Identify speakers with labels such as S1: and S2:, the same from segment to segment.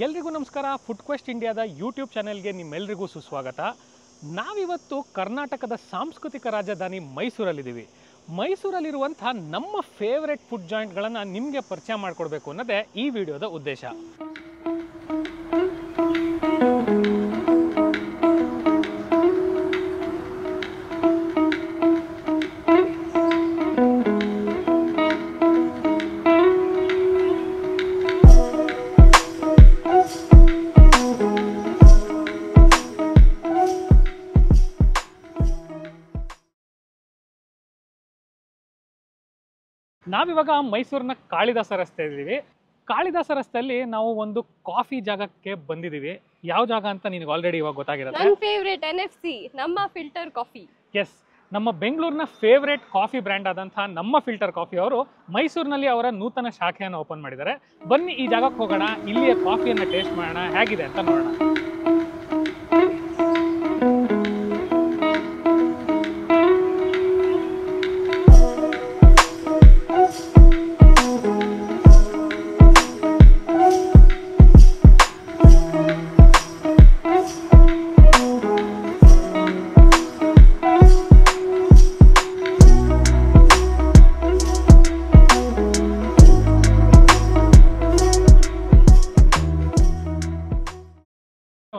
S1: ಎಲ್ರಿಗೂ ನಮಸ್ಕಾರ. Food quest ಇಂಡಿಯಾದ ಯೂಟ್ಯೂಬ್ ಚಾನೆಲ್ಗೆ ನಿಮ್ಮೆಲ್ಲರಿಗೂ ಸುಸ್ವಾಗತ. ನಾವಿವತ್ತು ಕರ್ನಾಟಕದ ಸಾಂಸ್ಕೃತಿಕ ರಾಜಧಾನಿ ಮೈಸೂರಲ್ಲಿದ್ದೀವಿ. ಮೈಸೂರಲ್ಲಿರುವಂಥ ನಮ್ಮ ಫೇವ್ರೆಟ್ ಫುಡ್ ಜಾಯಿಂಟ್ಗಳನ್ನು ನಿಮಗೆ ಪರಿಚಯ ಮಾಡಿಕೊಡ್ಬೇಕು ಅನ್ನೋದೇ ಈ ವಿಡಿಯೋದ ಉದ್ದೇಶ. ನಾವಿವಾಗ ಮೈಸೂರಿನ ಕಾಳಿದಾಸ ರಸ್ತೆ ಇದ್ದೀವಿ. ಕಾಳಿದಾಸ ರಸ್ತೆಯಲ್ಲಿ ನಾವು ಒಂದು ಕಾಫಿ ಜಾಗಕ್ಕೆ ಬಂದಿದ್ದೀವಿ. ಯಾವ ಜಾಗ ಅಂತ ನಿನಗೆ ಆಲ್ರೆಡಿ ಇವಾಗ ಗೊತ್ತಾಗಿರುತ್ತೆ.
S2: ನನ್ನ ಫೇವರೇಟ್ NFC ನಮ್ಮ ಫಿಲ್ಟರ್ ಕಾಫಿ.
S1: ಎಸ್, ನಮ್ಮ ಬೆಂಗಳೂರಿನ ಫೇವ್ರೇಟ್ ಕಾಫಿ ಬ್ರ್ಯಾಂಡ್ ಆದಂಥ ನಮ್ಮ ಫಿಲ್ಟರ್ ಕಾಫಿ ಅವರು ಮೈಸೂರಿನಲ್ಲಿ ಅವರ ನೂತನ ಶಾಖೆಯನ್ನು ಓಪನ್ ಮಾಡಿದ್ದಾರೆ. ಬನ್ನಿ ಈ ಜಾಗಕ್ಕೆ ಹೋಗೋಣ, ಇಲ್ಲಿಯ ಕಾಫಿಯನ್ನು ಟೇಸ್ಟ್ ಮಾಡೋಣ, ಹೇಗಿದೆ ಅಂತ ನೋಡೋಣ.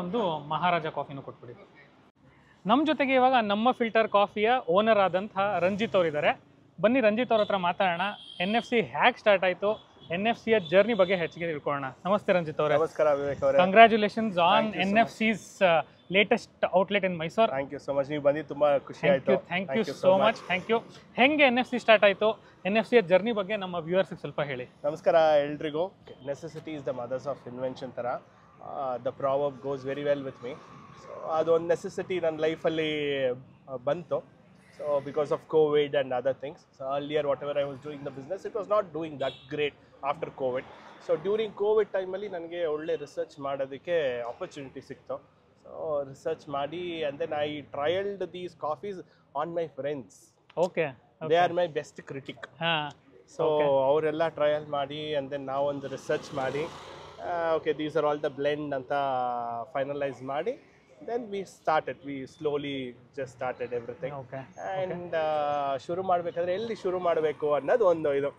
S1: ಒಂದು ಮಹಾರಾಜ ಕಾಫಿನೂ ಕೊಟ್ಬಿಡಿ. ನಮ್ಮ ಜೊತೆಗೆ ಇವಾಗ ನಮ್ಮ ಫಿಲ್ಟರ್ ಕಾಫಿಯ ಓನರ್ ಆದಂಥ ರಂಜಿತ್ ಅವರಿದ್ದಾರೆ. ಬನ್ನಿ ರಂಜಿತ್ ಅವ್ರ ಹತ್ರ ಮಾತಾಡೋಣ. NFC ಹ್ಯಾಕ್ ಸ್ಟಾರ್ಟ್ ಆಯಿತು, NFCಯ ಜರ್ನಿ ಬಗ್ಗೆ ಹೆಚ್ಚಿಗೆ ತಿಳ್ಕೊಳ್ಳೋಣ. ನಮಸ್ತೆ ರಂಜಿತ್ ಅವರೇ.
S3: ನಮಸ್ಕಾರ ವಿವೇಕ್ ಅವರೇ.
S1: Congratulations on NFC's latest outlet in Mysuru.
S3: Thank you so much. ನೀವು ಬಂದು ತುಂಬಾ ಖುಷಿ ಆಯ್ತು.
S1: Thank you so much. Thank you. ಹೆಂಗೆ NFC ಸ್ಟಾರ್ಟ್ ಆಯಿತು, NFCಯ ಜರ್ನಿ ಬಗ್ಗೆ ನಮ್ಮ ವ್ಯೂವರ್ಸ್ಗೆ ಸ್ವಲ್ಪ ಹೇಳಿ.
S3: ನಮಸ್ಕಾರ ಎಲ್ರಿಗೂ. Necessity is the mothers of invention ಥರ the proverb goes very well with me. So ಅದೊಂದು ನೆಸೆಸಿಟಿ ನನ್ನ ಲೈಫಲ್ಲಿ ಬಂತು. So because of Covid and other things. So earlier whatever I was doing the business, it was not doing that great after Covid. So during Covid ಟೈಮಲ್ಲಿ ನನಗೆ ಒಳ್ಳೆ research ಮಾಡೋದಕ್ಕೆ opportunity ಸಿಕ್ತು. So research ಮಾಡಿ and then I trialled these coffees on my friends.
S1: Okay,
S3: they are my best critic.
S1: ಹಾಂ.
S3: So ಅವರೆಲ್ಲ trial ಮಾಡಿ and then ನಾವೊಂದು ರಿಸರ್ಚ್ ಮಾಡಿ okay these are all the blend ಅಂತ ಫೈನಲೈಸ್ ಮಾಡಿ then we slowly just started everything. And ಶುರು ಮಾಡಬೇಕಾದ್ರೆ ಎಲ್ಲಿ ಶುರು ಮಾಡಬೇಕು ಅನ್ನೋದು ಒಂದು ಇದು.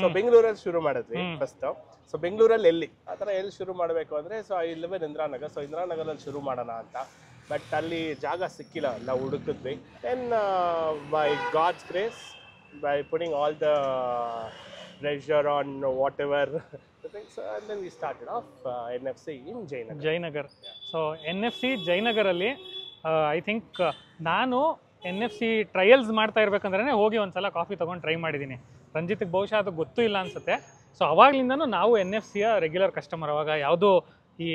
S3: ಸೊ ಬೆಂಗಳೂರಲ್ಲಿ ಶುರು ಮಾಡಿದ್ವಿ ಫಸ್ಟ್. ಸೊ ಬೆಂಗಳೂರಲ್ಲಿ ಎಲ್ಲಿ ಆ ಥರ ಎಲ್ಲಿ ಶುರು ಮಾಡಬೇಕು ಅಂದರೆ, so I live in Indiranagar. So ಇಂದಿರಾನಗರಲ್ಲಿ ಶುರು ಮಾಡೋಣ ಅಂತ, ಬಟ್ ಅಲ್ಲಿ ಜಾಗ ಸಿಕ್ಕಿಲ್ಲ. ನಾವು ಹುಡುಕಿದ್ವಿ. Then by God's grace, by putting all the pressure on whatever the things, and then we started off NFC in Jayanagar. So NFC ಜಯನಗರಲ್ಲಿ ಐ ಥಿಂಕ್ ನಾನು NFC ಟ್ರಯಲ್ಸ್ ಮಾಡ್ತಾ ಇರ್ಬೇಕಂದ್ರೆ ಹೋಗಿ ಒಂದ್ಸಲ ಕಾಫಿ ತೊಗೊಂಡು ಟ್ರೈ ಮಾಡಿದ್ದೀನಿ. ರಂಜಿತ್ಗೆ ಬಹುಶಃ ಅದು ಗೊತ್ತೂ ಇಲ್ಲ ಅನ್ಸುತ್ತೆ. ಸೊ ಅವಾಗ್ಲಿಂದನೂ ನಾವು NFCಯ ರೆಗ್ಯುಲರ್ ಕಸ್ಟಮರ್. ಅವಾಗ ಯಾವುದೋ ಈ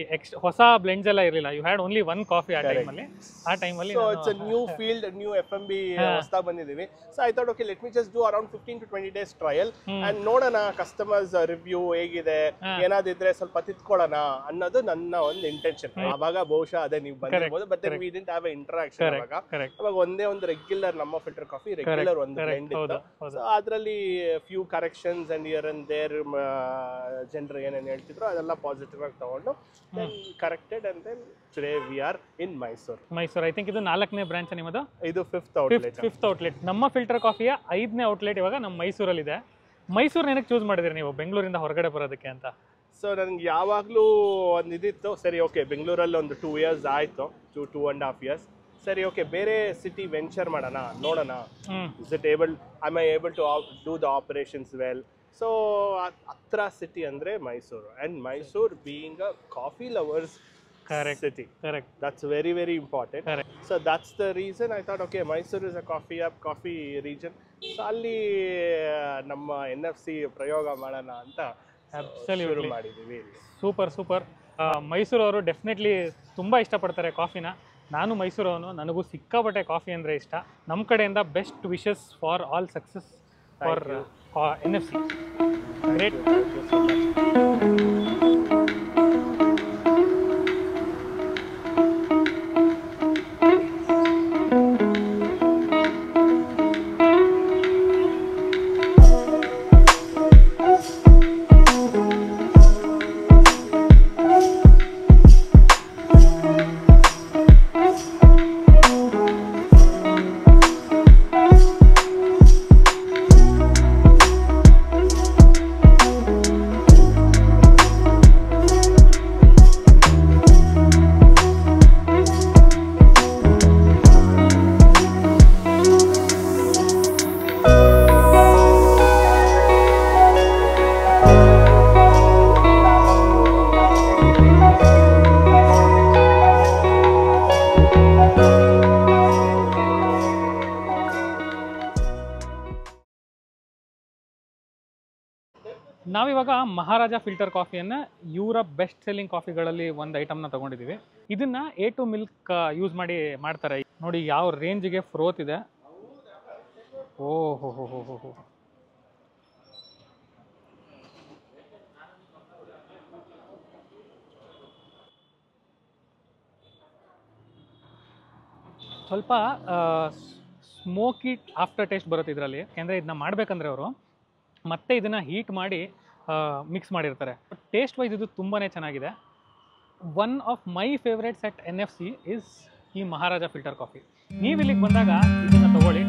S3: ಹೊಸ ಬ್ಲೆಂಡ್ಸ್ ಎಲ್ಲ ಇರಲಿಲ್ಲ. You had only one coffee ಆ ಟೈಮಲ್ಲಿ. So it's a new field, new FMB ಹೊಸದಾಗಿ ಬಂದಿದ್ದೀವಿ. So I thought okay let me just do around 15 to 20 days trial and ನೋಡೋಣ ಕಸ್ಟಮರ್ಸ್ ರಿವ್ಯೂ ಹೇಗಿದೆ, ಏನಾದಿದ್ರೆ ಸ್ವಲ್ಪ ತಿತ್ಕೊಳ್ಳೋಣ ಅನ್ನೋದು ನನ್ನ ಒಂದು ಇಂಟೆನ್ಷನ್. ಅವಾಗ ಬಹುಶಃ ಅದೇ ನೀವು ಬಂದಿರ್ಬೋದು, but then we didn't have a interaction. ಅವಾಗ ಒಂದೇ ಒಂದು ರೆಗ್ಯುಲರ್ ನಮ್ಮ ಫಿಲ್ಟರ್ ಕಾಫಿ ರೆಗ್ಯುಲರ್ ಒಂದು ಬ್ಲೆಂಡ್ ಇತ್ತು. ಸೊ ಅದರಲ್ಲಿ few corrections and here and there ಜನರು ಏನೇನು ಹೇಳ್ತಿದ್ರು ಅದೆಲ್ಲ ಪಾಸಿಟಿವ್ ಆಗಿ ತಗೊಂಡು then corrected and then today we are in Mysore.
S1: I think ಇದು 4ನೇ ಬ್ರಾಂಚ್ ನಿಮ್ಮದು.
S3: ಇದು 5th outlet.
S1: ನಮ್ಮ ಫಿಲ್ಟರ್ ಕಾಫಿಯ 5ನೇ ಔಟ್ಲೆಟ್ ಇವಾಗ ನಮ್ಮ ಮೈಸೂರಲ್ಲಿ ಇದೆ. ಮೈಸೂರು ಏನಕ್ಕೆ ಚೂಸ್ ಮಾಡಿದ್ರಿ ನೀವು ಬೆಂಗಳೂರಿಂದ ಹೊರಗಡೆ ಬರೋದಕ್ಕೆ ಅಂತ?
S3: ಸೊ ನನಗೆ ಯಾವಾಗಲೂ ಒಂದು ಇದಿತ್ತು, ಸರಿ ಓಕೆ ಬೆಂಗಳೂರಲ್ಲಿ ಒಂದು 2 years ಆಯಿತು, 2.5 years. ಸರಿ ಓಕೆ ಬೇರೆ ಸಿಟಿ ವೆಂಚರ್ ಮಾಡೋಣ, ನೋಡೋಣ. am I able to do the operations well? So ಹತ್ರ ಸಿಟಿ ಅಂದರೆ Mysuru, and Mysuru being a coffee lovers city.
S1: Correct.
S3: That's very, very important.
S1: Correct.
S3: So that's the reason I thought, okay, Mysore is a coffee region. So ಅಲ್ಲಿ ನಮ್ಮ NFC ಪ್ರಯೋಗ ಮಾಡೋಣ ಅಂತ ಶುರು ಮಾಡಿದ್ದೀವಿ.
S1: Super. Mysuru ಅವರು ಡೆಫಿನೆಟ್ಲಿ ತುಂಬ ಇಷ್ಟಪಡ್ತಾರೆ ಕಾಫಿನ. ನಾನು ಮೈಸೂರವನು, ನನಗೂ ಸಿಕ್ಕಾಪಟ್ಟೆ ಕಾಫಿ ಅಂದರೆ ಇಷ್ಟ. ನಮ್ಮ ಕಡೆಯಿಂದ best wishes for all success for NFC. Great.
S3: Thank you so much.
S1: ನಾವಿವಾಗ ಮಹಾರಾಜ ಫಿಲ್ಟರ್ ಕಾಫಿಯನ್ನು ಇವರ ಬೆಸ್ಟ್ ಸೆಲ್ಲಿಂಗ್ ಕಾಫಿಗಳಲ್ಲಿ ಒಂದು ಐಟಮ್ನ ತೊಗೊಂಡಿದ್ದೀವಿ. ಇದನ್ನು A2 ಮಿಲ್ಕ್ ಯೂಸ್ ಮಾಡಿ ಮಾಡ್ತಾರೆ. ನೋಡಿ ಯಾವ ರೇಂಜಿಗೆ ಫ್ರೋತ್ ಇದೆ. ಓಹೋ ಹೋ ಹೋ ಹೋ ಹೋ. ಸ್ವಲ್ಪ ಸ್ಮೋಕಿ ಆಫ್ಟರ್ ಟೇಸ್ಟ್ ಬರುತ್ತೆ ಇದರಲ್ಲಿ. ಯಾಕೆಂದರೆ ಇದನ್ನ ಮಾಡಬೇಕಂದ್ರೆ ಅವರು ಮತ್ತೆ ಇದನ್ನು ಹೀಟ್ ಮಾಡಿ ಮಿಕ್ಸ್ ಮಾಡಿರ್ತಾರೆ. ಟೇಸ್ಟ್ ವೈಸ್ ಇದು ತುಂಬಾ ಚೆನ್ನಾಗಿದೆ. One of my favourites at NFC is ಈ ಮಹಾರಾಜ ಫಿಲ್ಟರ್ ಕಾಫಿ. ನೀವು ಇಲ್ಲಿಗೆ ಬಂದಾಗ ಇದನ್ನು ತೊಗೊಳ್ಳಿ.